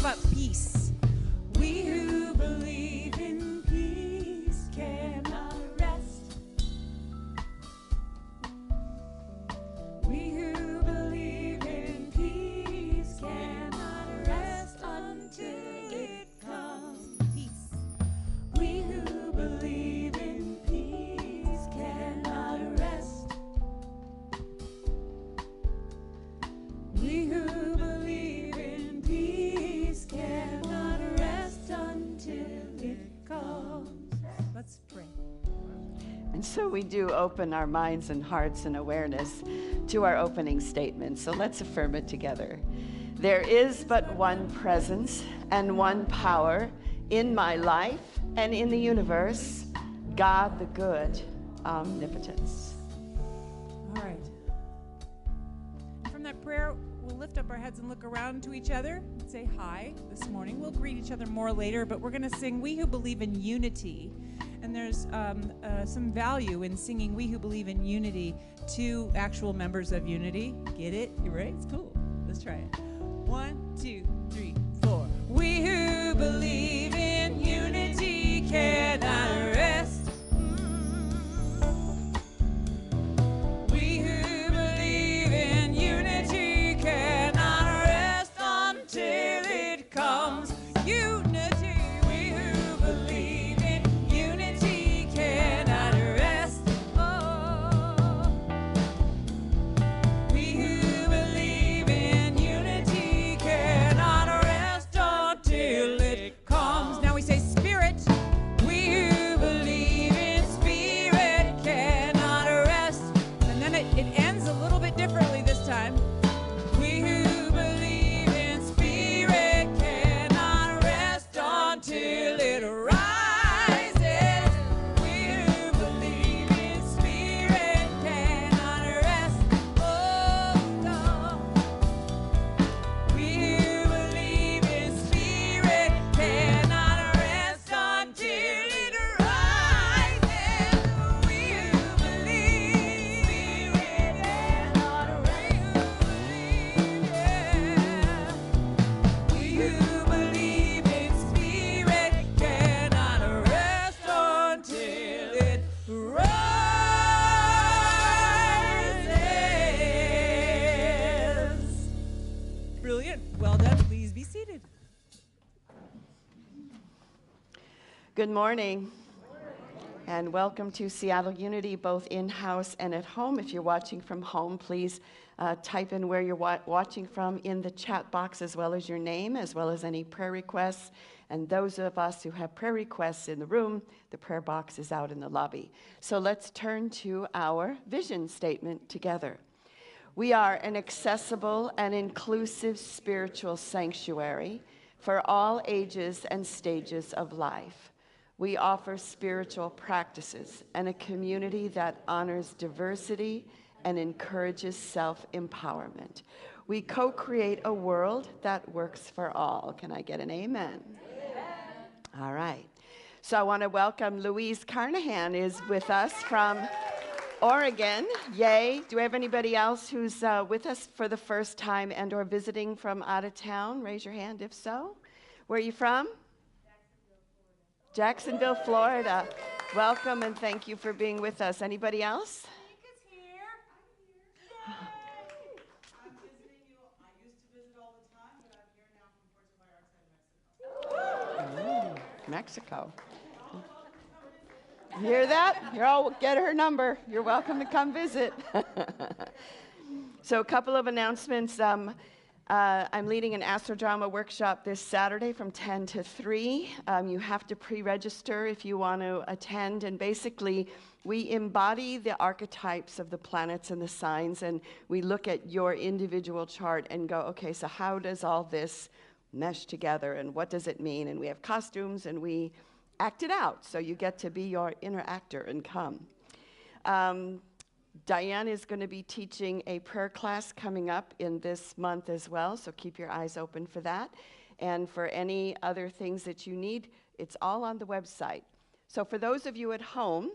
about peace? We who believe in peace cannot rest. We who believe in peace cannot rest until it comes. Peace. We who believe in peace cannot rest. We who believe in peace cannot rest until it comes. Let's pray. And so we do open our minds and hearts and awareness to our opening statement. So let's affirm it together. There is but one presence and one power in my life and in the universe, God the good, omnipotence. All right. From that prayer, we'll lift up our heads and look around to each other and say hi this morning. We'll greet each other more later, but we're going to sing We Who Believe in Unity. And there's some value in singing We Who Believe in Unity to actual members of Unity. Get it? You right? It's cool. Let's try it. 1, 2, 3, 4. We who believe in unity cannot rest. We who believe in unity cannot rest until it comes. Unity. We who believe in unity cannot rest. Oh. We who believe in unity cannot rest until it comes. Now we say Spirit. We who believe in spirit cannot rest. And then it ends a little bit differently this time. We who believe in spirit cannot rest until it rises. We who believe in spirit cannot rest. Oh no. We who believe in spirit cannot rest until it rises. We who believe spirit cannot rest. We who believe in spirit cannot rest until it rises. Brilliant. Well done. Please be seated. Good morning. And welcome to Seattle Unity, both in-house and at home. If you're watching from home, please type in where you're watching from in the chat box, as well as your name, as well as any prayer requests. And those of us who have prayer requests in the room, the prayer box is out in the lobby. So let's turn to our vision statement together. We are an accessible and inclusive spiritual sanctuary for all ages and stages of life. We offer spiritual practices and a community that honors diversity and encourages self-empowerment. We co-create a world that works for all. Can I get an amen? Amen. All right. So I want to welcome Louise Carnahan is with us from Oregon. Yay. Do we have anybody else who's with us for the first time and or visiting from out of town? Raise your hand if so. Where are you from? Jacksonville, Florida. Welcome and thank you for being with us. Anybody else? I'm visiting you. I used to visit all the time, but I'm here now from Puerto Vallarta, Mexico. Mexico. You hear that? You're all get her number. You're welcome to come visit. So a couple of announcements. I'm leading an Astrodrama workshop this Saturday from 10 to 3. You have to pre-register if you want to attend. And basically, we embody the archetypes of the planets and the signs, and we look at your individual chart and go, okay, so how does all this mesh together, and what does it mean? And we have costumes, and we act it out. So you get to be your inner actor and come. Diane is going to be teaching a prayer class coming up in this month as well, so keep your eyes open for that. And for any other things that you need, it's all on the website. So for those of you at home,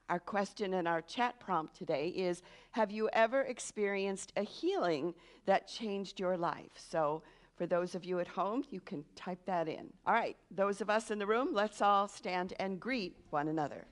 our question and our chat prompt today is, have you ever experienced a healing that changed your life? So For those of you at home, you can type that in. All right, those of us in the room, let's all stand and greet one another.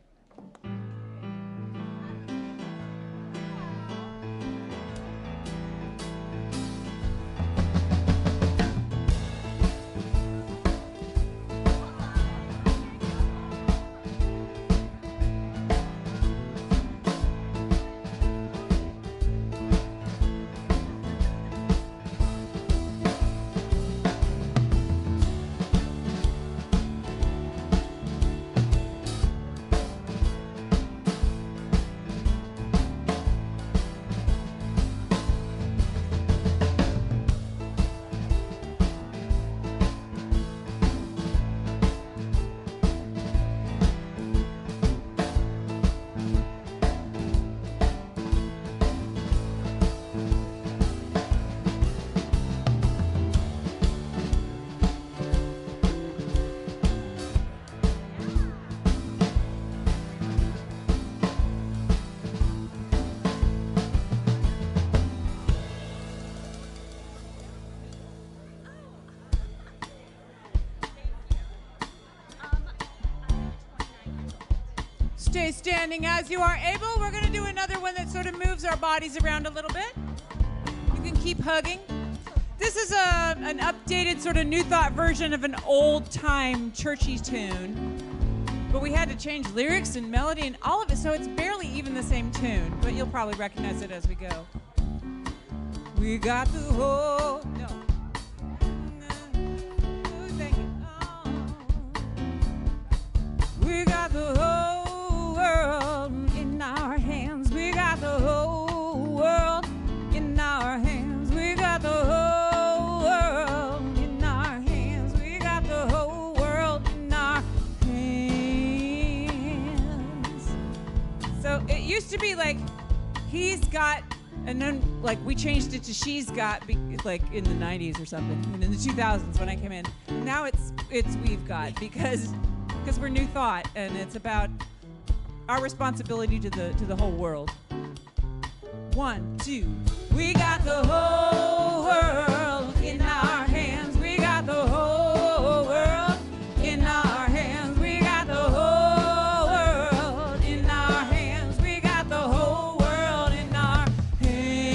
Stay standing as you are able. We're going to do another one that sort of moves our bodies around a little bit. You can keep hugging. This is an updated sort of New Thought version of an old-time churchy tune. But we had to change lyrics and melody and all of it, so it's barely even the same tune. But you'll probably recognize it as we go. We got the whole... No. We got the whole world in our hands. We got the whole world in our hands. We got the whole world in our hands. We got the whole world in our hands. So it used to be like, he's got, and then like we changed it to she's got, like in the 90s or something, and in the 2000s when I came in. Now it's we've got, because we're New Thought, and it's about our responsibility to the whole world. 1, 2. We got the whole world in our hands. We got the whole world in our hands. We got the whole world in our hands. We got the whole world in our hands.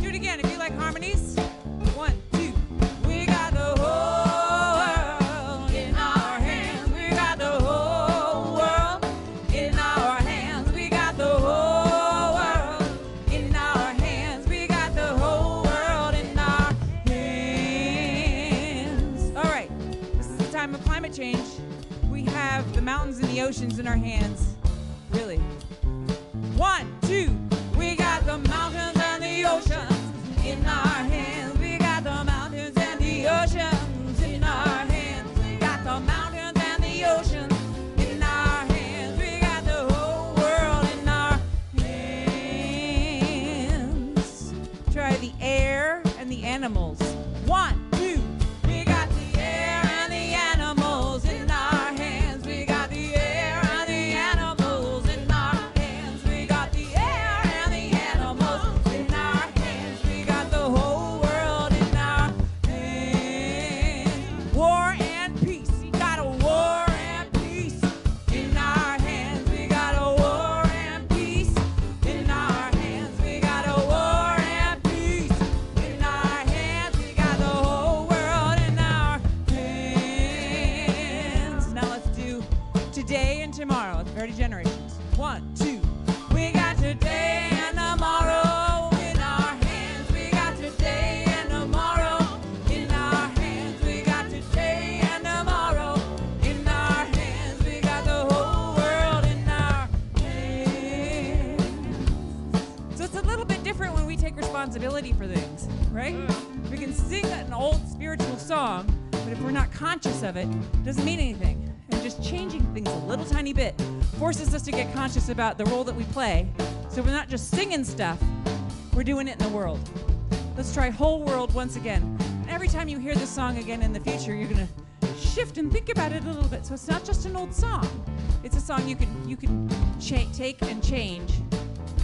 Do it again if you like harmonies. 1, 2. We got the whole world in our hands. We got the whole world in our hands. We got the whole world in our hands. We got the whole world in our hands. All right, this is the time of climate change. We have the mountains and the oceans in our hands. Really. 1, 2. We got the mountains and the oceans in our hands. We got the mountains and the oceans in our hands. We got the mountains and the oceans in our hands. We got the whole world in our hands. Try the air and the animals. 1, 2. We got the air and the animals in our hands. We got the air and the animals in our hands. We got the air and the animals in our hands. We got the whole world in our hands. War and peace. We got a war and peace in our hands. We got a war and peace in our hands. We got a war and peace in our hands. We got the whole world in our hands. Now let's do today and tomorrow. It's 30 generations. 1, 2. We got today and tomorrow in our hands. We got today and tomorrow in our hands. We got today and tomorrow in our hands. We got the whole world in our hands. So it's a little bit different when we take responsibility for things, right? We can sing an old spiritual song, but if we're not conscious of it, it doesn't mean anything. And just changing things a little tiny bit forces us to get conscious about the role that we play. So we're not just singing stuff, we're doing it in the world. Let's try whole world once again. And every time you hear this song again in the future, you're gonna shift and think about it a little bit. So it's not just an old song. It's a song you can take and change,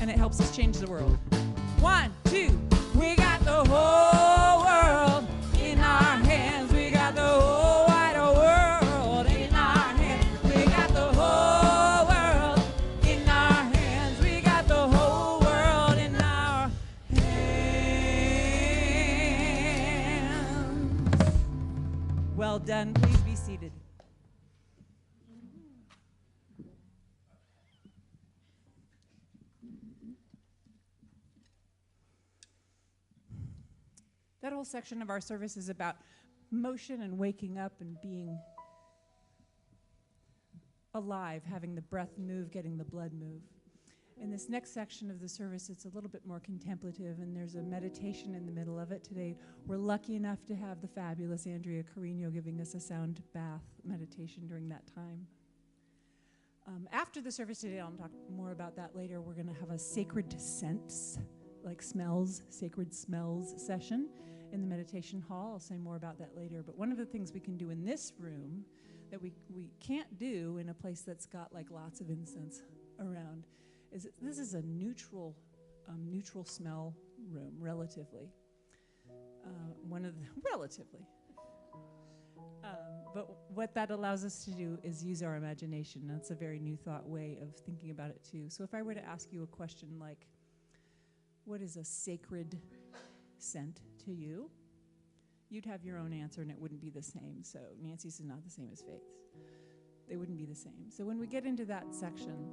and it helps us change the world. 1, 2. We got the the whole world in our hands. We got the whole wide world in our hands. We got the whole world in our hands. We got the whole world in our hands. Well done. Please be seated. That whole section of our service is about motion and waking up and being alive, having the breath move, getting the blood move. In this next section of the service, it's a little bit more contemplative, and there's a meditation in the middle of it. Today, we're lucky enough to have the fabulous Andrea Carino giving us a sound bath meditation during that time. After the service today, I'll talk more about that later. We're going to have a sacred scents, like smells, sacred smells session in the meditation hall. I'll say more about that later. But one of the things we can do in this room that we can't do in a place that's got like lots of incense around is this is a neutral smell room, relatively. But what that allows us to do is use our imagination. That's a very new thought way of thinking about it too. So if I were to ask you a question like, what is a sacred scent to you? You'd have your own answer and it wouldn't be the same. So Nancy's is not the same as Faith's. They wouldn't be the same. So when we get into that section,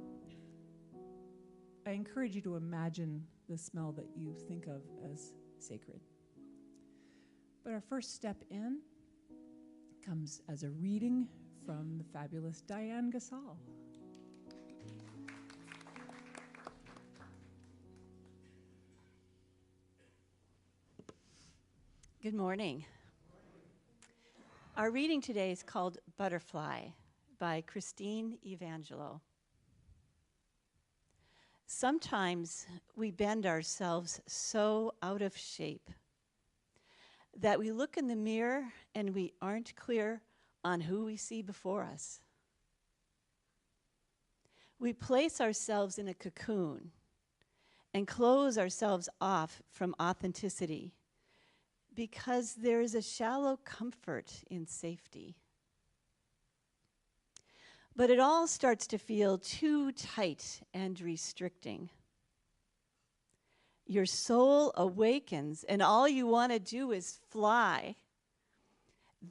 I encourage you to imagine the smell that you think of as sacred. But our first step in comes as a reading from the fabulous Diane Gasol. Good morning. Our reading today is called Butterfly by Christine Evangelo. Sometimes we bend ourselves so out of shape that we look in the mirror and we aren't clear on who we see before us. We place ourselves in a cocoon and close ourselves off from authenticity because there is a shallow comfort in safety. But it all starts to feel too tight and restricting. Your soul awakens and all you want to do is fly.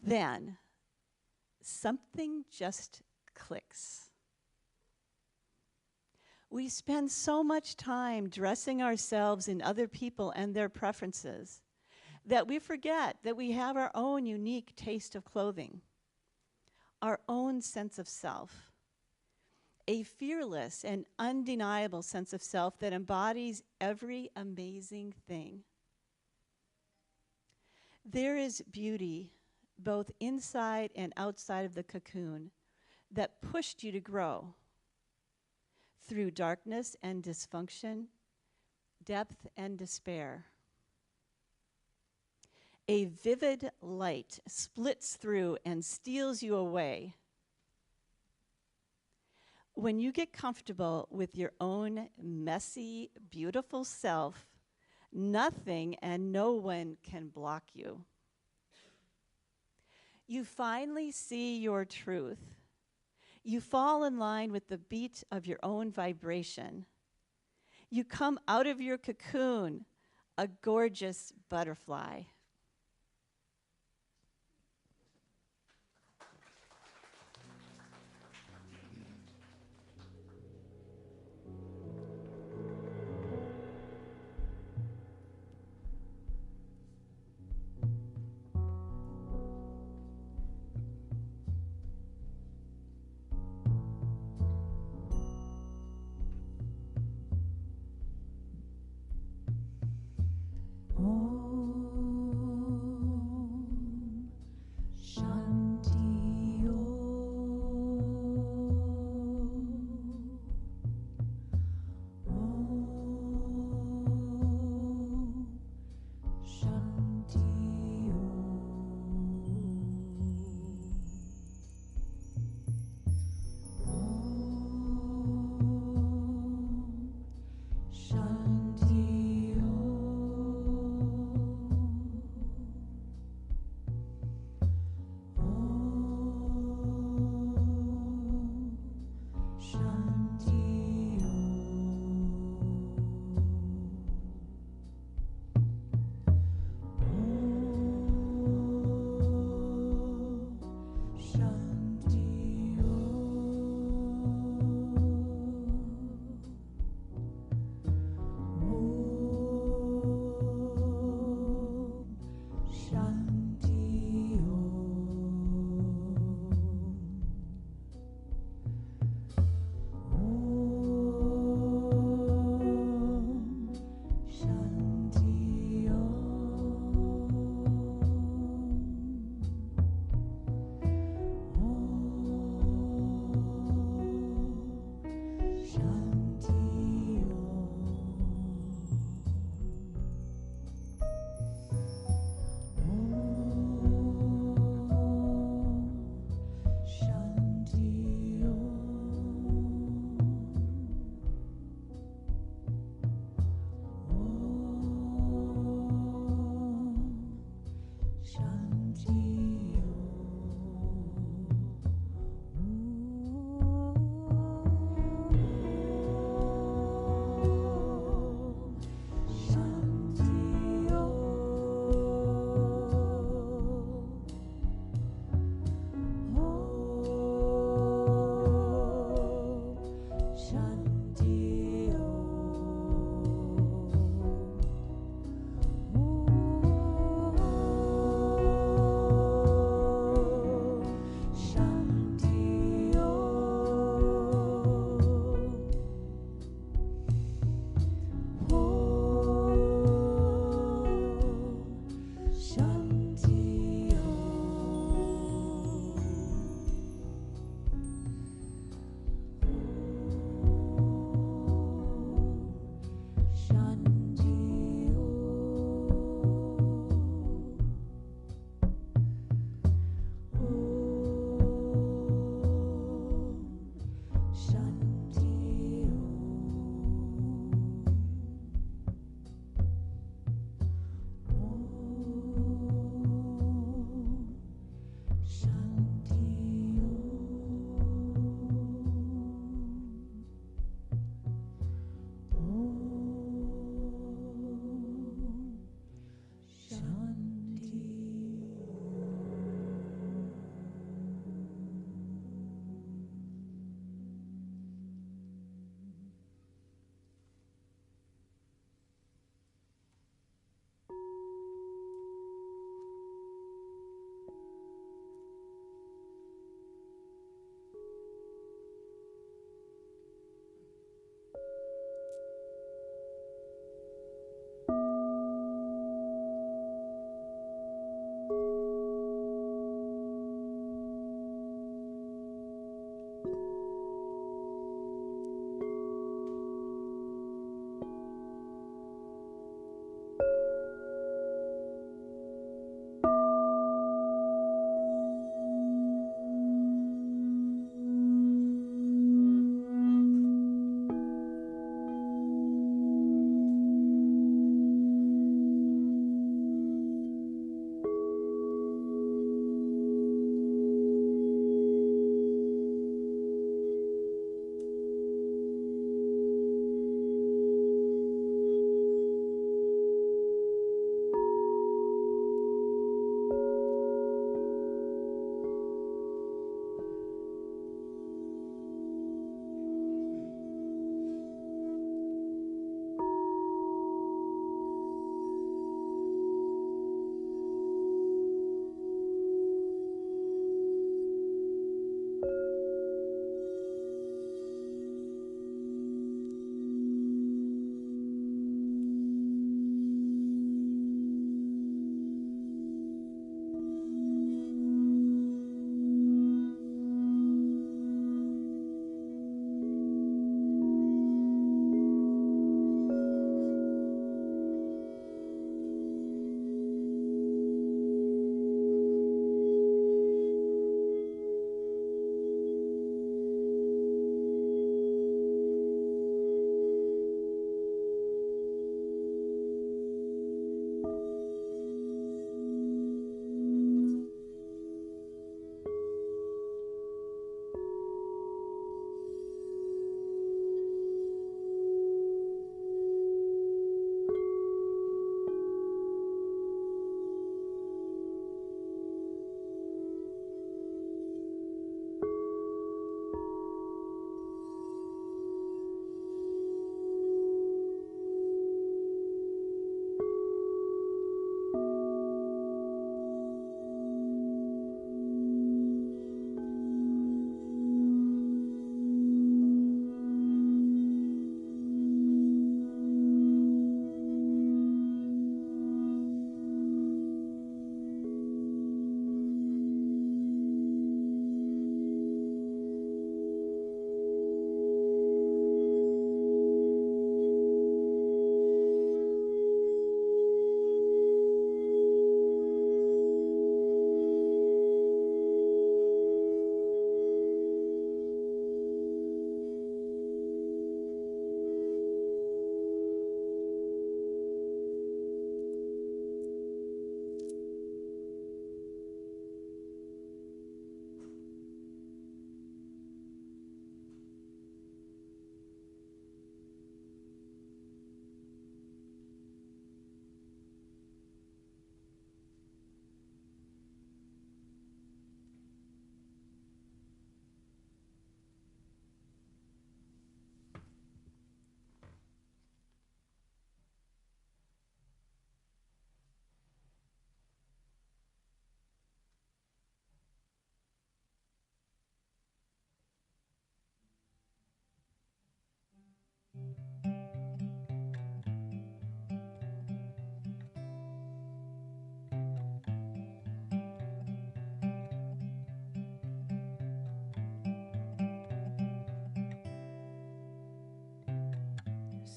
Then something just clicks. We spend so much time dressing ourselves in other people and their preferences that we forget that we have our own unique taste of clothing, our own sense of self, a fearless and undeniable sense of self that embodies every amazing thing. There is beauty both inside and outside of the cocoon that pushed you to grow through darkness and dysfunction, depth and despair. A vivid light splits through and steals you away. When you get comfortable with your own messy, beautiful self, nothing and no one can block you. You finally see your truth. You fall in line with the beat of your own vibration. You come out of your cocoon, a gorgeous butterfly. Oh,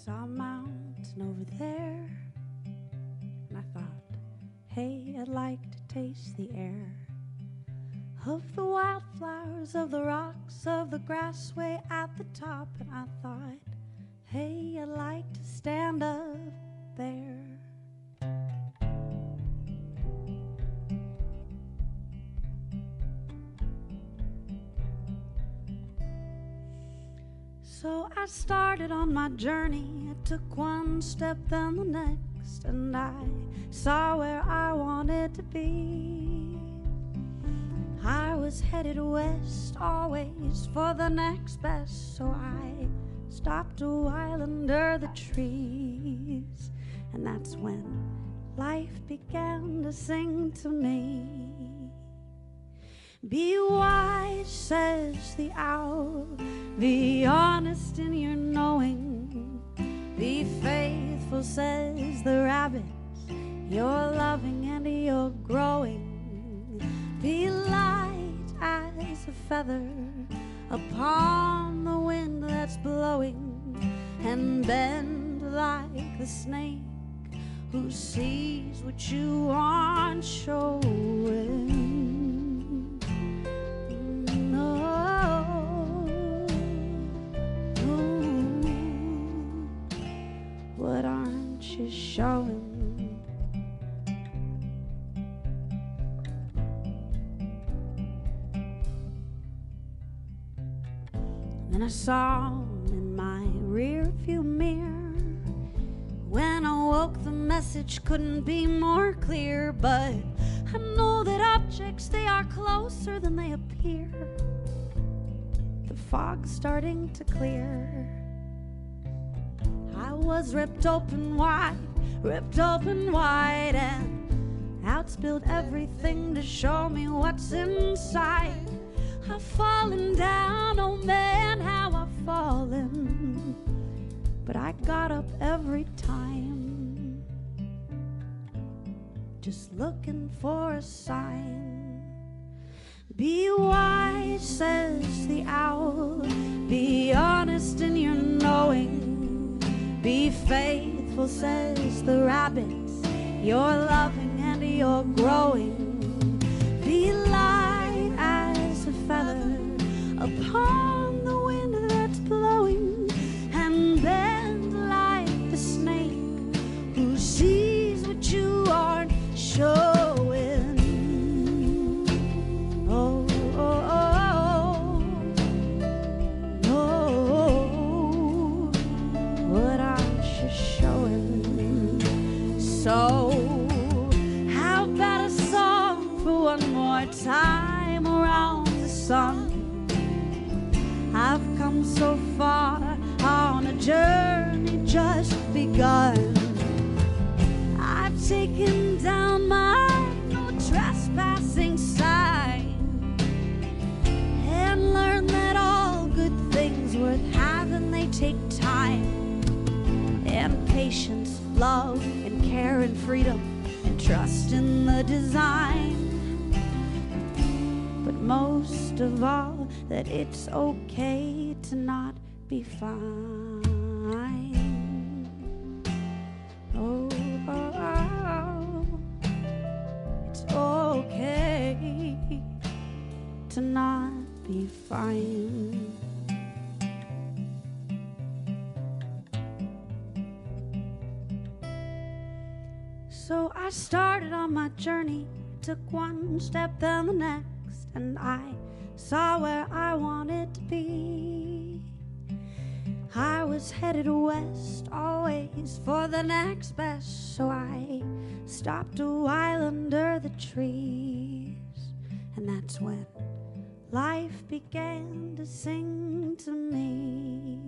saw a mountain over there, and I thought, hey, I'd like to taste the air of the wildflowers, of the rocks, of the grass way at the top. And I thought, hey, I'd like to stand up there. So I started on my journey. I took one step, then the next, and I saw where I wanted to be. I was headed west, always for the next best, so I stopped a while under the trees. And that's when life began to sing to me. Be wise, says the owl, be honest in your knowing. Be faithful, says the rabbit, you're loving and you're growing. Be light as a feather upon the wind that's blowing, and bend like the snake who sees what you aren't showing. What aren't you showing? Then I saw him in my rear view mirror. When I woke, the message couldn't be more clear. But I know that objects, they are closer than they appear. The fog's starting to clear. I was ripped open wide, and out spilled everything to show me what's inside. I've fallen down, oh man, how I've fallen, but I got up every time, just looking for a sign. Be wise, says the owl, be honest in your knowing. Be faithful, says the rabbit, you're loving and you're growing. Be light as a feather upon the wind that's blowing, and bend like the snake who sees what you aren't showing. Oh, oh, oh, oh, what aren't you showing? So how about a song for one more time around the sun? I've come so far on a journey just begun. I've taken down my no trespassing sign and learned that all good things worth having, they take time and patience, love and care and freedom and trust in the design. But most of all, that it's okay to not be fine. Oh, oh, oh, it's okay to not be fine. So I started on my journey, took one step then the next, and I saw where I wanted to be. I was headed west, always for the next best, so I stopped a while under the trees. And that's when life began to sing to me.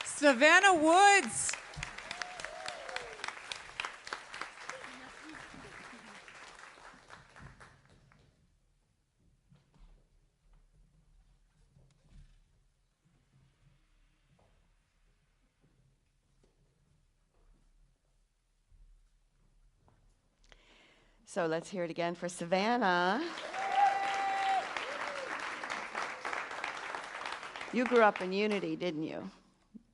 Savannah Woods. So let's hear it again for Savannah. You grew up in Unity, didn't you?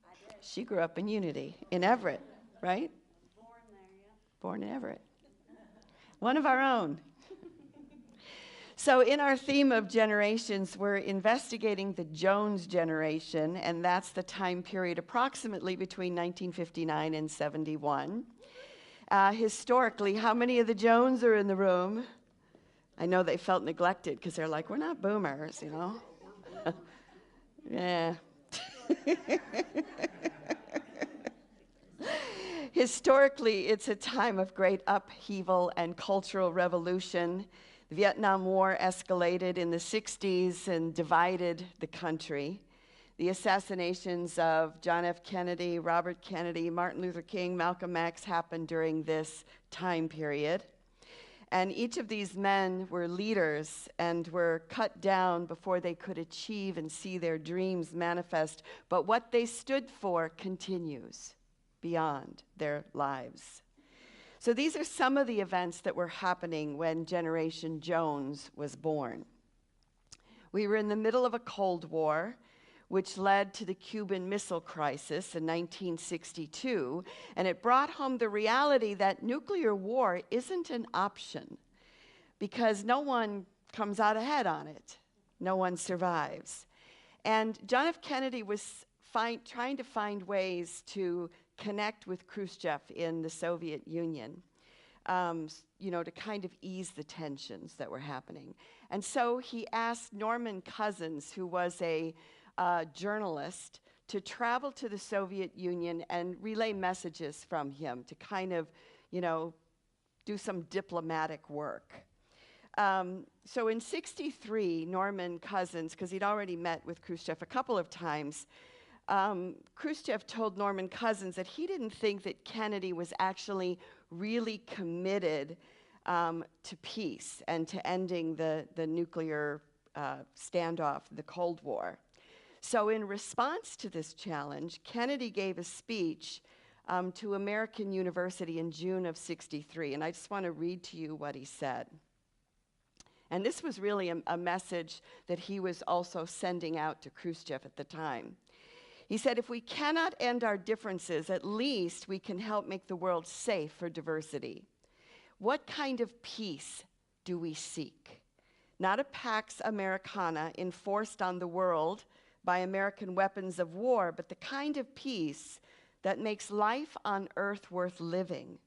I did. She grew up in Unity, in Everett, right? Born there, yeah. Born in Everett. One of our own. So in our theme of generations, we're investigating the Jones generation, and that's the time period approximately between 1959 and 71. Historically, how many of the Jones are in the room? I know they felt neglected because they're like, we're not boomers, you know? Yeah. Historically, it's a time of great upheaval and cultural revolution. The Vietnam War escalated in the 60s and divided the country. The assassinations of John F. Kennedy, Robert Kennedy, Martin Luther King, Malcolm X happened during this time period. And each of these men were leaders and were cut down before they could achieve and see their dreams manifest. But what they stood for continues beyond their lives. So these are some of the events that were happening when Generation Jones was born. We were in the middle of a Cold War, which led to the Cuban Missile Crisis in 1962, and it brought home the reality that nuclear war isn't an option because no one comes out ahead on it. No one survives. And John F. Kennedy was trying to find ways to connect with Khrushchev in the Soviet Union, to kind of ease the tensions that were happening. And so he asked Norman Cousins, who was a journalist, to travel to the Soviet Union and relay messages from him to kind of, do some diplomatic work. So in '63, Norman Cousins, because he'd already met with Khrushchev a couple of times, Khrushchev told Norman Cousins that he didn't think that Kennedy was actually really committed to peace and to ending the nuclear standoff, the Cold War. So in response to this challenge, Kennedy gave a speech to American University in June of '63, and I just want to read to you what he said. And this was really a message that he was also sending out to Khrushchev at the time. He said, if we cannot end our differences, at least we can help make the world safe for diversity. What kind of peace do we seek? Not a Pax Americana enforced on the world by American weapons of war, but the kind of peace that makes life on earth worth living,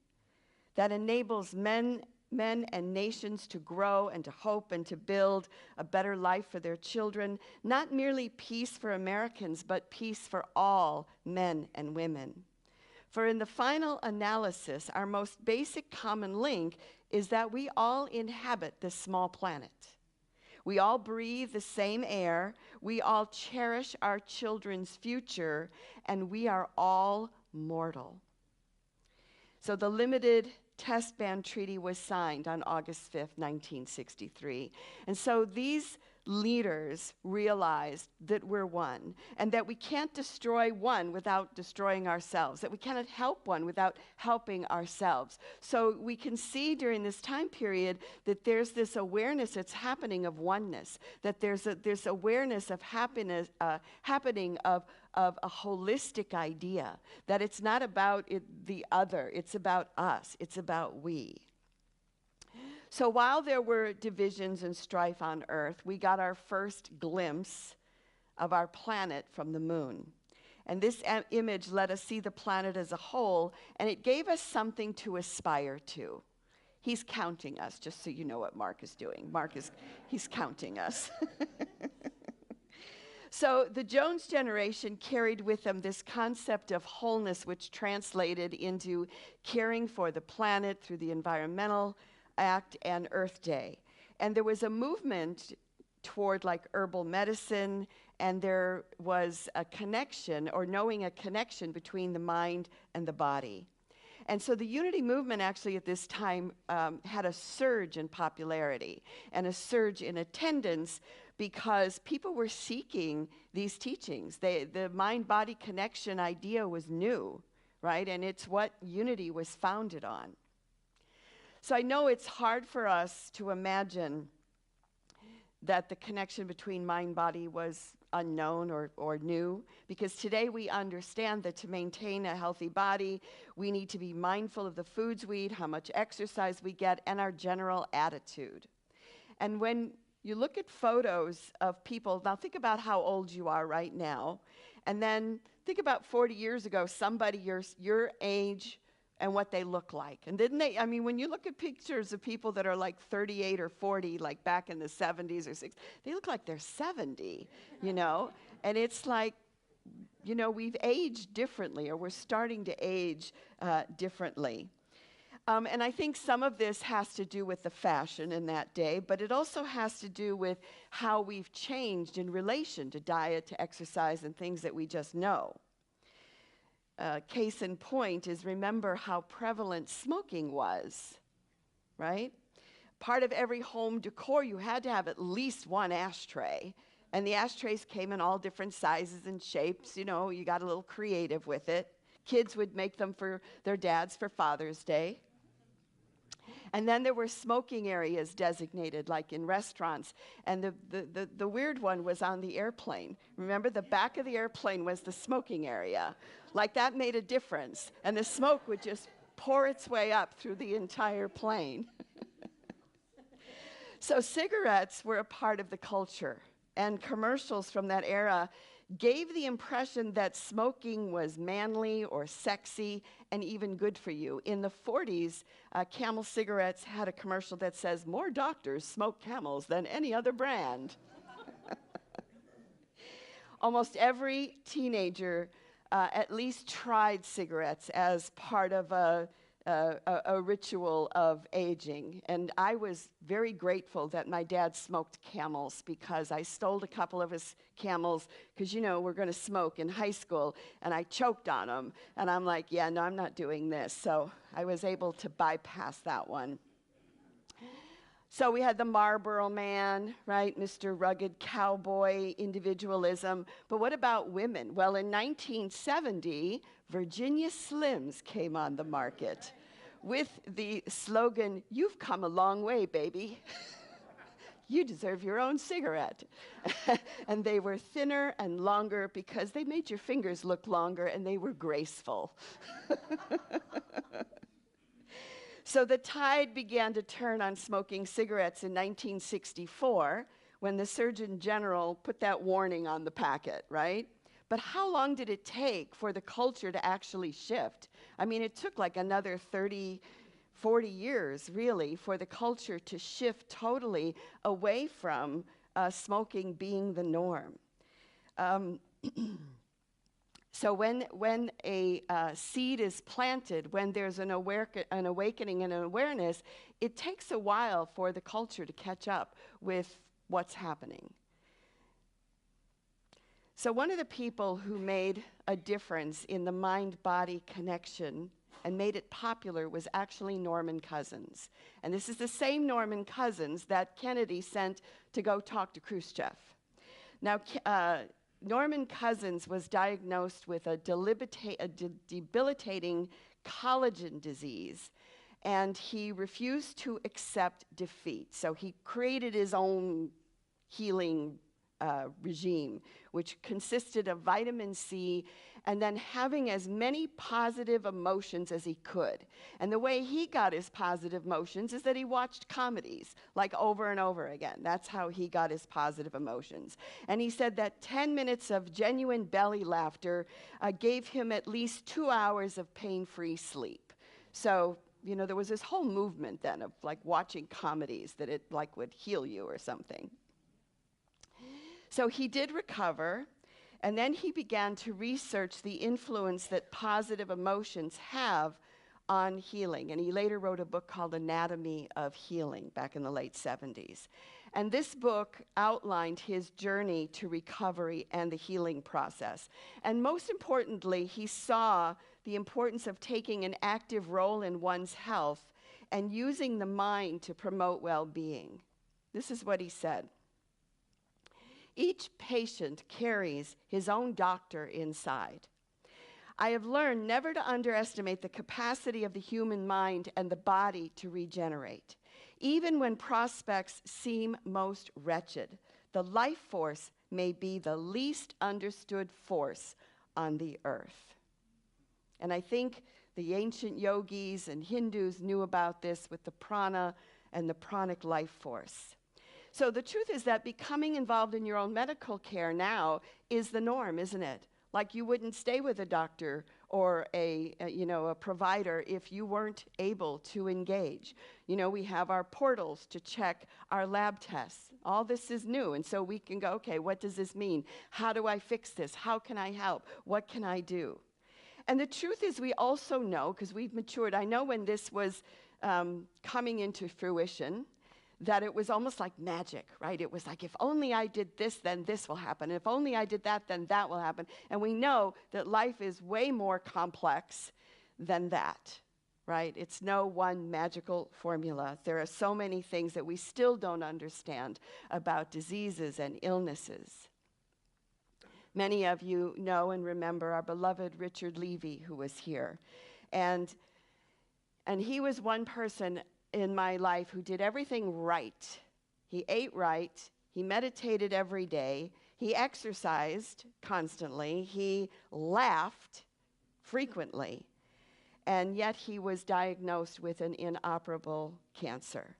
that enables men and nations to grow and to hope and to build a better life for their children, not merely peace for Americans, but peace for all men and women. For in the final analysis, our most basic common link is that we all inhabit this small planet. We all breathe the same air, we all cherish our children's future, and we are all mortal. So the limited Test Ban Treaty was signed on August 5th, 1963. And so these leaders realized that we're one, and that we can't destroy one without destroying ourselves, that we cannot help one without helping ourselves. So we can see during this time period that there's this awareness that's happening of oneness, that there's awareness of happiness, happening of a holistic idea, that it's not about the other, it's about us, it's about we. So while there were divisions and strife on Earth, we got our first glimpse of our planet from the moon. And this image let us see the planet as a whole, and it gave us something to aspire to. He's counting us, just so you know what Mark is doing. He's counting us. So the Jones generation carried with them this concept of wholeness, which translated into caring for the planet through the Environmental Act and Earth Day. And there was a movement toward like herbal medicine, and there was a connection, or knowing a connection between the mind and the body. And so the Unity movement actually at this time had a surge in popularity and a surge in attendance, because people were seeking these teachings. The mind-body connection idea was new, right? And it's what Unity was founded on. So I know it's hard for us to imagine that the connection between mind body was unknown or new, because today we understand that to maintain a healthy body, we need to be mindful of the foods we eat, how much exercise we get, and our general attitude. And when you look at photos of people, now think about how old you are right now, and then think about 40 years ago, somebody your age and what they look like. And didn't they, I mean, when you look at pictures of people that are like 38 or 40, like back in the 70s or 60s, they look like they're 70, you know? And it's like, you know, we've aged differently, or we're starting to age differently. And I think some of this has to do with the fashion in that day, but it also has to do with how we've changed in relation to diet, to exercise, and things that we just know. Case in point is, remember how prevalent smoking was, right? Part of every home decor, you had to have at least one ashtray. And the ashtrays came in all different sizes and shapes. You know, you got a little creative with it. Kids would make them for their dads for Father's Day. And then there were smoking areas designated, like in restaurants. And the weird one was on the airplane. Remember, the back of the airplane was the smoking area. Like, that made a difference. And the smoke would just pour its way up through the entire plane. So cigarettes were a part of the culture. And commercials from that era gave the impression that smoking was manly or sexy and even good for you. In the 40s, Camel cigarettes had a commercial that says, "More doctors smoke Camels than any other brand." Almost every teenager at least tried cigarettes as part of a ritual of aging. And I was very grateful that my dad smoked Camels, because I stole a couple of his Camels, because, you know, we're going to smoke in high school, and I choked on them. And I'm like, yeah, no, I'm not doing this. So I was able to bypass that one. So we had the Marlboro Man, right, Mr. Rugged Cowboy, individualism. But what about women? Well, in 1970, Virginia Slims came on the market with the slogan, "You've come a long way, baby. You deserve your own cigarette." And they were thinner and longer because they made your fingers look longer, and they were graceful. So the tide began to turn on smoking cigarettes in 1964, when the Surgeon General put that warning on the packet, right? But how long did it take for the culture to actually shift? I mean, it took like another 30, 40 years, really, for the culture to shift totally away from smoking being the norm. So when a seed is planted, when there's an awakening and an awareness, it takes a while for the culture to catch up with what's happening. So one of the people who made a difference in the mind-body connection and made it popular was actually Norman Cousins. And this is the same Norman Cousins that Kennedy sent to go talk to Khrushchev. Now, Norman Cousins was diagnosed with a debilitating collagen disease, and he refused to accept defeat. So he created his own healing regime, which consisted of vitamin C and then having as many positive emotions as he could. And the way he got his positive emotions is that he watched comedies, like over and over again. That's how he got his positive emotions. And he said that 10 minutes of genuine belly laughter gave him at least 2 hours of pain-free sleep. So, you know, there was this whole movement then of like watching comedies that it like would heal you or something. So he did recover, and then he began to research the influence that positive emotions have on healing. And he later wrote a book called Anatomy of Healing back in the late 70s. And this book outlined his journey to recovery and the healing process. And most importantly, he saw the importance of taking an active role in one's health and using the mind to promote well-being. This is what he said. Each patient carries his own doctor inside. I have learned never to underestimate the capacity of the human mind and the body to regenerate. Even when prospects seem most wretched, the life force may be the least understood force on the earth. And I think the ancient yogis and Hindus knew about this with the prana and the pranic life force. So the truth is that becoming involved in your own medical care now is the norm, isn't it? Like you wouldn't stay with a doctor or a provider if you weren't able to engage. You know, we have our portals to check our lab tests. All this is new, and so we can go, okay, what does this mean? How do I fix this? How can I help? What can I do? And the truth is we also know, because we've matured, I know when this was coming into fruition, that it was almost like magic, right? It was like, if only I did this, then this will happen. If only I did that, then that will happen. And we know that life is way more complex than that, right? It's no one magical formula. There are so many things that we still don't understand about diseases and illnesses. Many of you know and remember our beloved Richard Levy, who was here. And he was one person in my life who did everything right. He ate right. He meditated every day. He exercised constantly. He laughed frequently. And yet he was diagnosed with an inoperable cancer.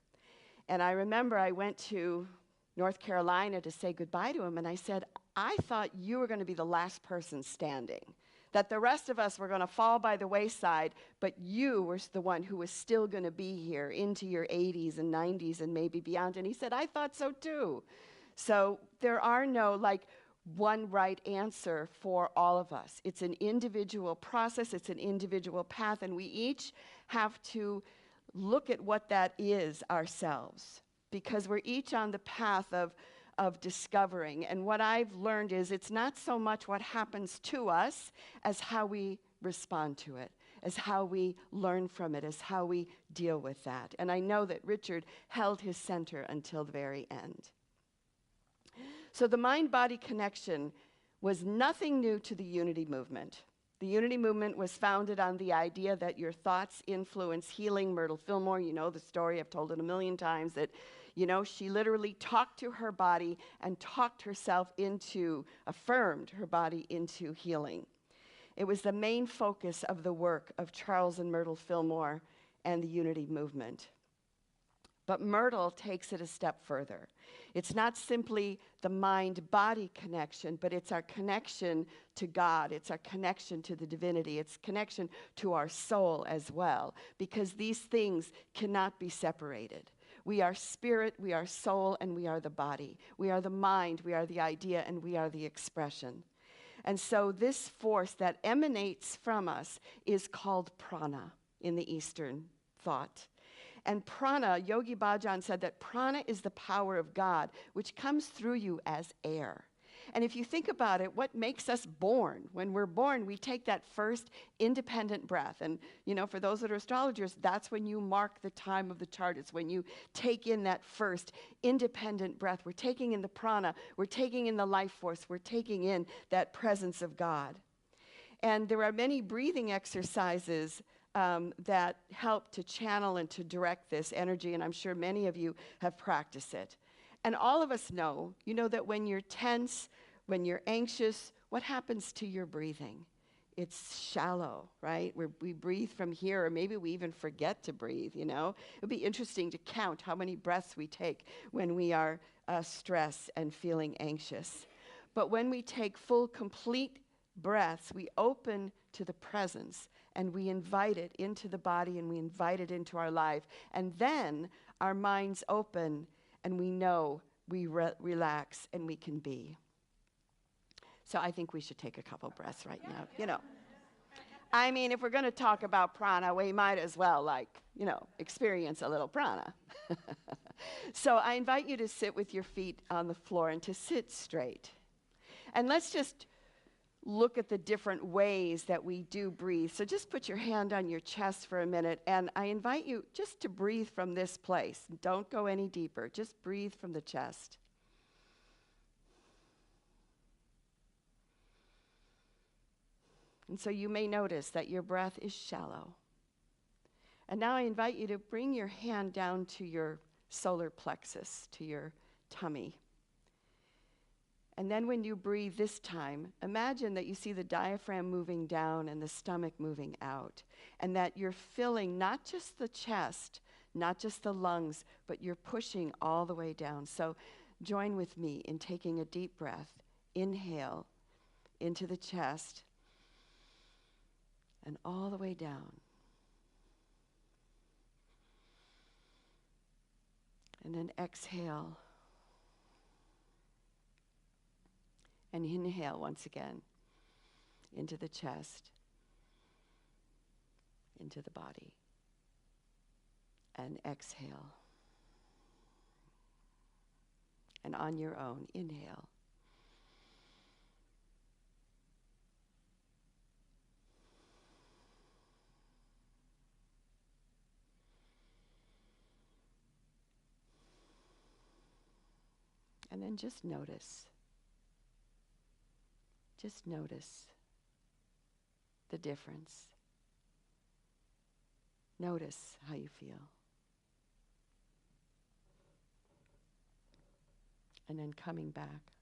And I remember I went to North Carolina to say goodbye to him, and I said, I thought you were going to be the last person standing, that the rest of us were going to fall by the wayside, but you were the one who was still going to be here into your 80s and 90s and maybe beyond. And he said, I thought so too. So there are no one right answer for all of us. It's an individual process, it's an individual path, and we each have to look at what that is ourselves, because we're each on the path of discovering. And what I've learned is it's not so much what happens to us as how we respond to it, as how we learn from it, as how we deal with that. And I know that Richard held his center until the very end. So the mind-body connection was nothing new to the Unity movement. The Unity movement was founded on the idea that your thoughts influence healing. Myrtle Fillmore, you know the story, I've told it a million times, that she literally talked to her body and talked herself affirmed her body into healing. It was the main focus of the work of Charles and Myrtle Fillmore and the Unity movement. But Myrtle takes it a step further. It's not simply the mind-body connection, but it's our connection to God. It's our connection to the divinity. It's connection to our soul as well, because these things cannot be separated. We are spirit, we are soul, and we are the body. We are the mind, we are the idea, and we are the expression. And so this force that emanates from us is called prana in the Eastern thought. And prana, Yogi Bhajan said that prana is the power of God, which comes through you as air. And if you think about it, what makes us born? When we're born, we take that first independent breath. And, for those that are astrologers, that's when you mark the time of the chart. It's when you take in that first independent breath. We're taking in the prana. We're taking in the life force. We're taking in that presence of God. And there are many breathing exercises that help to channel and to direct this energy, and I'm sure many of you have practiced it. And all of us know, that when you're tense, when you're anxious, what happens to your breathing? It's shallow, right? We breathe from here, or maybe we even forget to breathe, It would be interesting to count how many breaths we take when we are stressed and feeling anxious. But when we take full, complete breaths, we open to the presence, and we invite it into the body, and we invite it into our life. And then our minds open, and we know we relax, and we can be. So I think we should take a couple breaths right now, I mean, if we're going to talk about prana, we might as well, experience a little prana. So I invite you to sit with your feet on the floor and to sit straight. And let's just look at the different ways that we do breathe. So just put your hand on your chest for a minute, and I invite you just to breathe from this place. Don't go any deeper. Just breathe from the chest. And so you may notice that your breath is shallow. And now I invite you to bring your hand down to your solar plexus, to your tummy. And then when you breathe this time, imagine that you see the diaphragm moving down and the stomach moving out, and that you're filling not just the chest, not just the lungs, but you're pushing all the way down. So join with me in taking a deep breath. Inhale into the chest and all the way down. And then exhale. And inhale once again into the chest, into the body. And exhale. And on your own, inhale. And then just notice. Just notice the difference. Notice how you feel. And then coming back.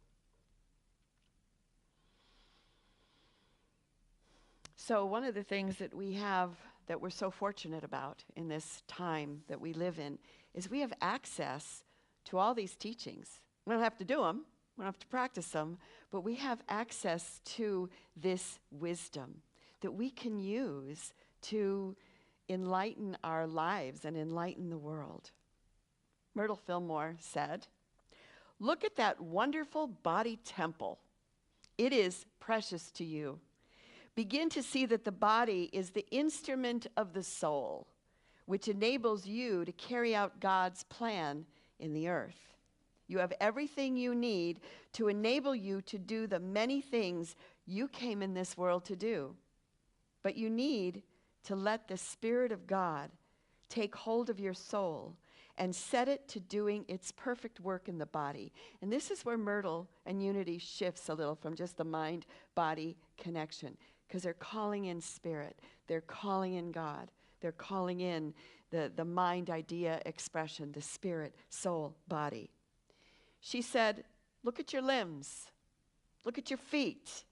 So one of the things that we have that we're so fortunate about in this time that we live in is we have access to all these teachings. We don't have to do them. We don't have to practice them, but we have access to this wisdom that we can use to enlighten our lives and enlighten the world. Myrtle Fillmore said, "Look at that wonderful body temple. It is precious to you. Begin to see that the body is the instrument of the soul, which enables you to carry out God's plan in the earth. You have everything you need to enable you to do the many things you came in this world to do. But you need to let the Spirit of God take hold of your soul and set it to doing its perfect work in the body." And this is where Myrtle and Unity shifts a little from just the mind-body connection, because they're calling in spirit, they're calling in God, they're calling in the mind idea expression, the spirit, soul, body. She said, look at your limbs. Look at your feet.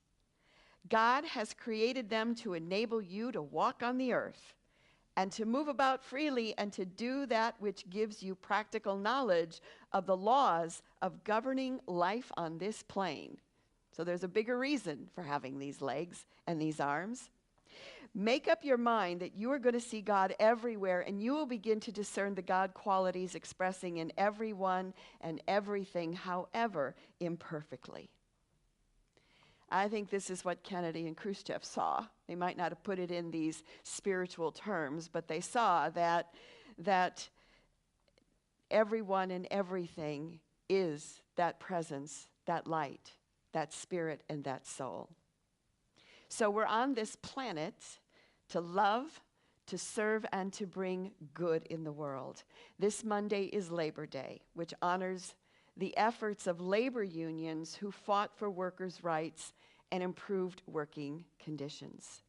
God has created them to enable you to walk on the earth and to move about freely and to do that which gives you practical knowledge of the laws of governing life on this plane. So there's a bigger reason for having these legs and these arms. Make up your mind that you are going to see God everywhere, and you will begin to discern the God qualities expressing in everyone and everything, however imperfectly. I think this is what Kennedy and Khrushchev saw. They might not have put it in these spiritual terms, but they saw that everyone and everything is that presence, that light, that spirit, and that soul. So we're on this planet to love, to serve, and to bring good in the world. This Monday is Labor Day, which honors the efforts of labor unions who fought for workers' rights and improved working conditions.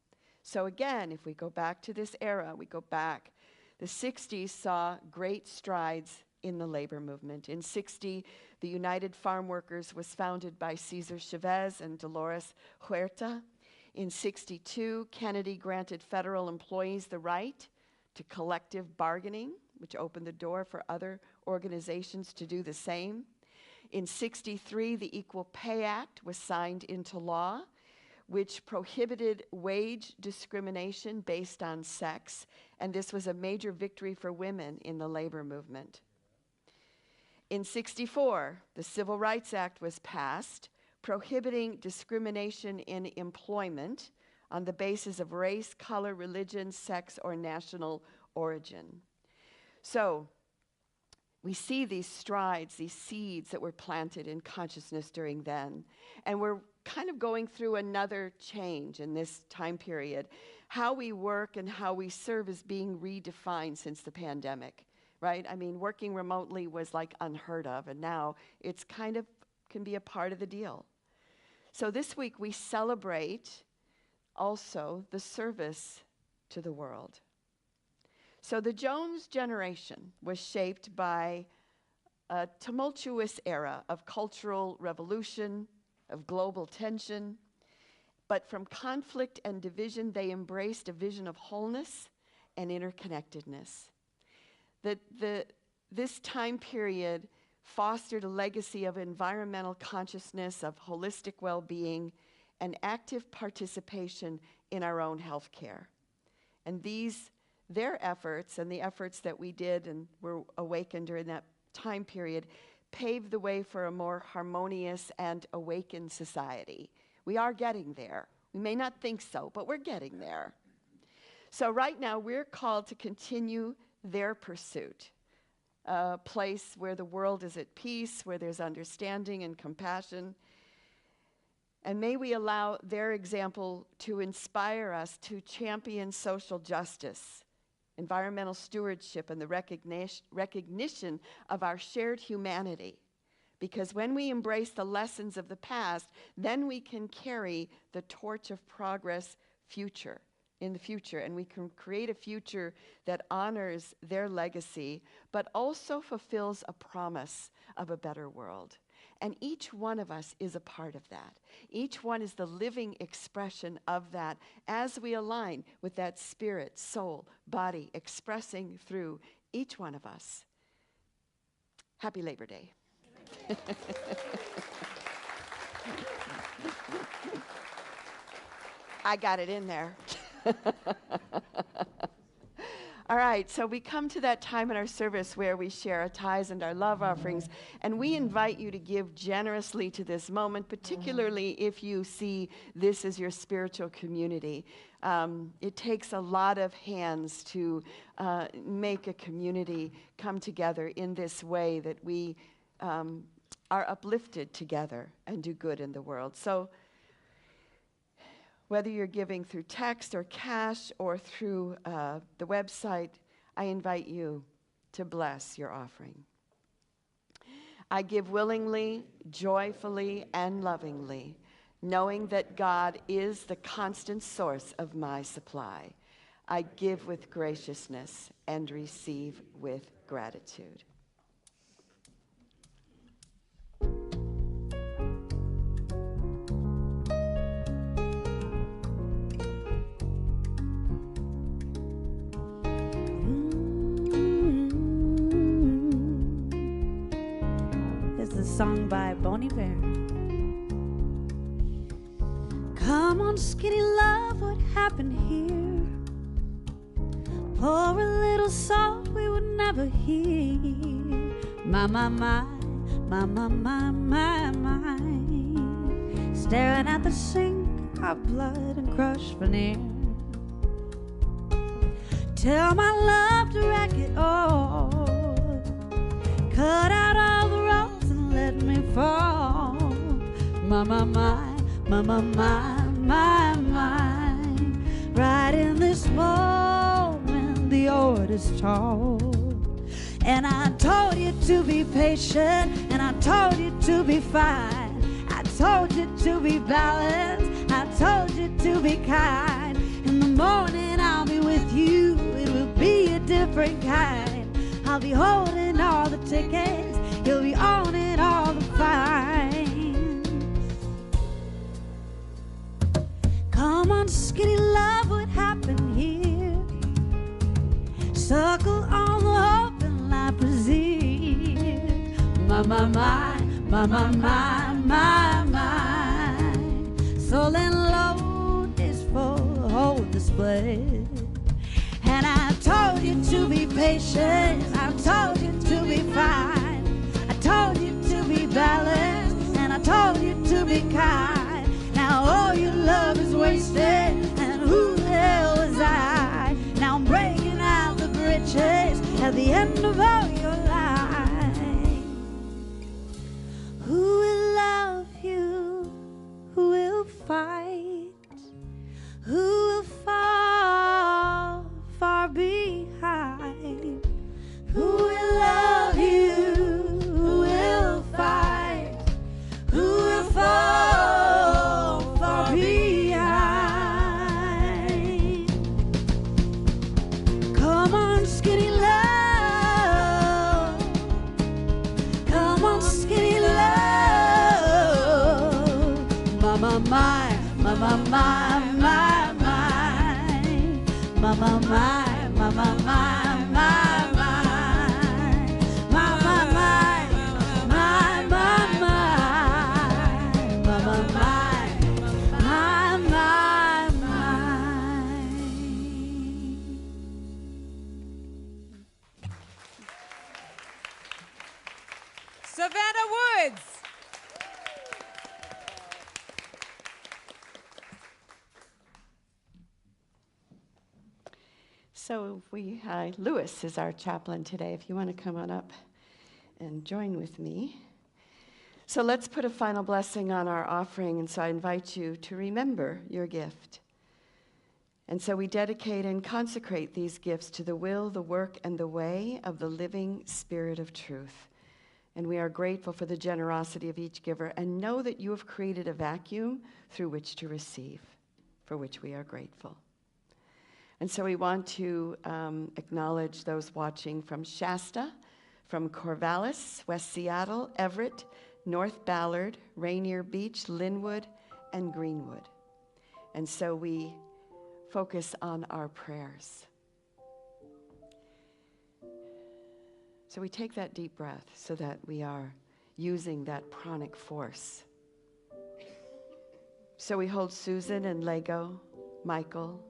So again, if we go back to this era, we go back, the 60s saw great strides in the labor movement. In 60, the United Farm Workers was founded by Cesar Chavez and Dolores Huerta. In 62, Kennedy granted federal employees the right to collective bargaining, which opened the door for other organizations to do the same. In 63, the Equal Pay Act was signed into law, which prohibited wage discrimination based on sex, and this was a major victory for women in the labor movement. In 64, the Civil Rights Act was passed, prohibiting discrimination in employment on the basis of race, color, religion, sex, or national origin. So we see these strides, these seeds that were planted in consciousness during then. And we're kind of going through another change in this time period. How we work and how we serve is being redefined since the pandemic, right? I mean, working remotely was like unheard of, and now it's kind of can be a part of the deal. So this week we celebrate also the service to the world. So the Jones generation was shaped by a tumultuous era of cultural revolution, of global tension. But from conflict and division, they embraced a vision of wholeness and interconnectedness. This time period fostered a legacy of environmental consciousness, of holistic well-being, and active participation in our own health care. And their efforts and the efforts that we did and were awakened during that time period paved the way for a more harmonious and awakened society. We are getting there. We may not think so, but we're getting there. So right now, we're called to continue their pursuit, a place where the world is at peace, where there's understanding and compassion. And may we allow their example to inspire us to champion social justice, environmental stewardship, and the recognition of our shared humanity. Because when we embrace the lessons of the past, then we can carry the torch of progress in the future, and we can create a future that honors their legacy, but also fulfills a promise of a better world. And each one of us is a part of that. Each one is the living expression of that as we align with that spirit, soul, body, expressing through each one of us. Happy Labor Day. I got it in there. All right, so we come to that time in our service where we share our tithes and our love offerings, and we invite you to give generously to this moment, particularly if you see this as your spiritual community. It takes a lot of hands to make a community come together in this way that we are uplifted together and do good in the world. So whether you're giving through text or cash or through the website, I invite you to bless your offering. I give willingly, joyfully, and lovingly, knowing that God is the constant source of my supply. I give with graciousness and receive with gratitude. Song by Bon Iver. Come on, skinny love, what happened here? Pour a little salt we would never hear. My, my, my, my, my, my, my, my. Staring at the sink of blood and crushed veneer. Tell my love to wreck it all. Cut out all the roads, let me fall. My, my, my, my, my, my, my, my. Right in this moment, the order's told. And I told you to be patient, and I told you to be fine. I told you to be balanced, I told you to be kind. In the morning I'll be with you, it will be a different kind. I'll be holding all the tickets, you'll be owning all the fines. Come on, skinny love, what happened here? Suckle on the hope and life is here. My, my, my, my, my, my, my, my. Soul and load is full, hold the split. And I told you to be patient, I told you to be fine, I told you to be balanced, and I told you to be kind. Now all your love is wasted, and who the hell was I? Now I'm breaking out the bridges at the end of all your life. Who will love you? Who will fight? Who will fall far behind? Who will love you? Who will fight? Who will fall far behind? Come on, skinny love. my, my, my, my, my, my, my, my, my, my, Savannah Woods. So Lewis is our chaplain today. If you want to come on up and join with me. So let's put a final blessing on our offering. And so I invite you to remember your gift. And so we dedicate and consecrate these gifts to the will, the work, and the way of the living Spirit of truth. And we are grateful for the generosity of each giver and know that you have created a vacuum through which to receive, for which we are grateful. And so we want to acknowledge those watching from Shasta, from Corvallis, West Seattle, Everett, North Ballard, Rainier Beach, Linwood, and Greenwood. And so we focus on our prayers. So we take that deep breath so that we are using that pranic force. So we hold Susan and Lego, Michael,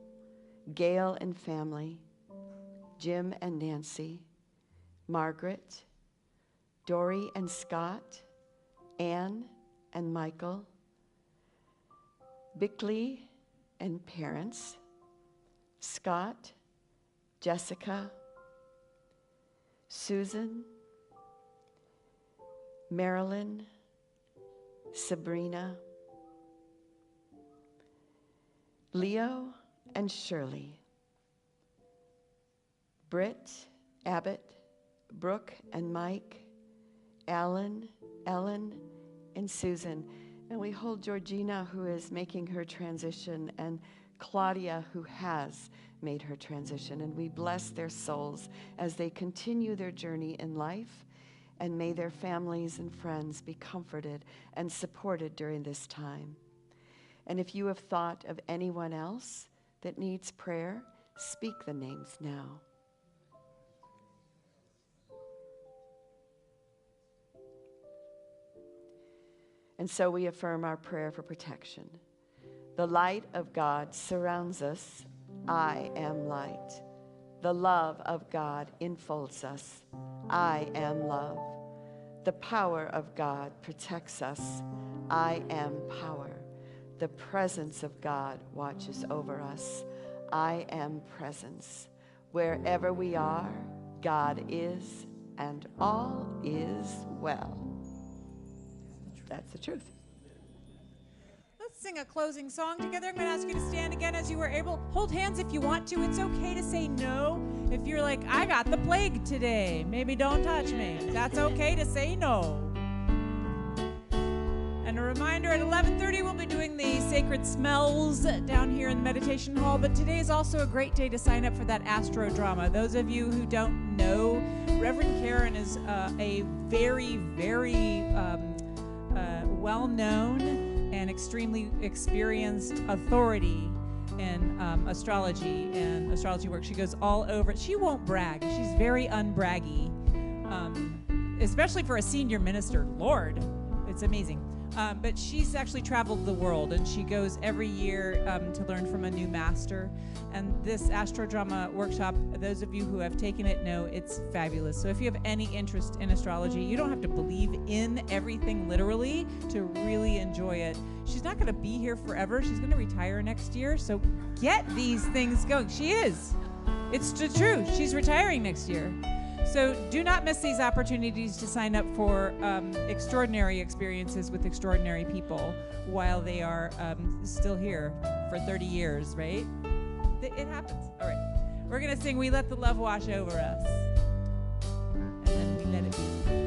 Gail and family, Jim and Nancy, Margaret, Dory and Scott, Anne and Michael, Bickley and parents, Scott, Jessica, Susan, Marilyn, Sabrina, Leo and Shirley, Britt, Abbott, Brooke and Mike, Alan, Ellen, and Susan. And we hold Georgina, who is making her transition, and Claudia, who has made her transition. And we bless their souls as they continue their journey in life. And may their families and friends be comforted and supported during this time. And if you have thought of anyone else that needs prayer, speak the names now. And so we affirm our prayer for protection. The light of God surrounds us. I am light. The love of God enfolds us. I am love. The power of God protects us. I am power. The presence of God watches over us. I am presence. Wherever we are, God is, and all is well. That's the truth. Let's sing a closing song together. I'm going to ask you to stand again as you were able. Hold hands if you want to. It's okay to say no. If you're like, I got the plague today, maybe don't touch me. That's okay to say no. And a reminder, at 11:30 we'll be doing the Sacred Smells down here in the meditation hall. But today is also a great day to sign up for that Astro Drama. Those of you who don't know, Reverend Karen is a very, very well-known and extremely experienced authority in astrology and astrology work. She goes all over. She won't brag. She's very unbraggy, especially for a senior minister. Lord, it's amazing. But she's actually traveled the world, and she goes every year to learn from a new master. And this Astrodrama workshop, those of you who have taken it know it's fabulous. So if you have any interest in astrology, you don't have to believe in everything literally to really enjoy it. She's not going to be here forever. She's going to retire next year. So get these things going. She is. It's the truth. She's retiring next year. So do not miss these opportunities to sign up for extraordinary experiences with extraordinary people while they are still here for 30 years, right? It happens. All right. We're going to sing We Let the Love Wash Over Us. And then we let it be.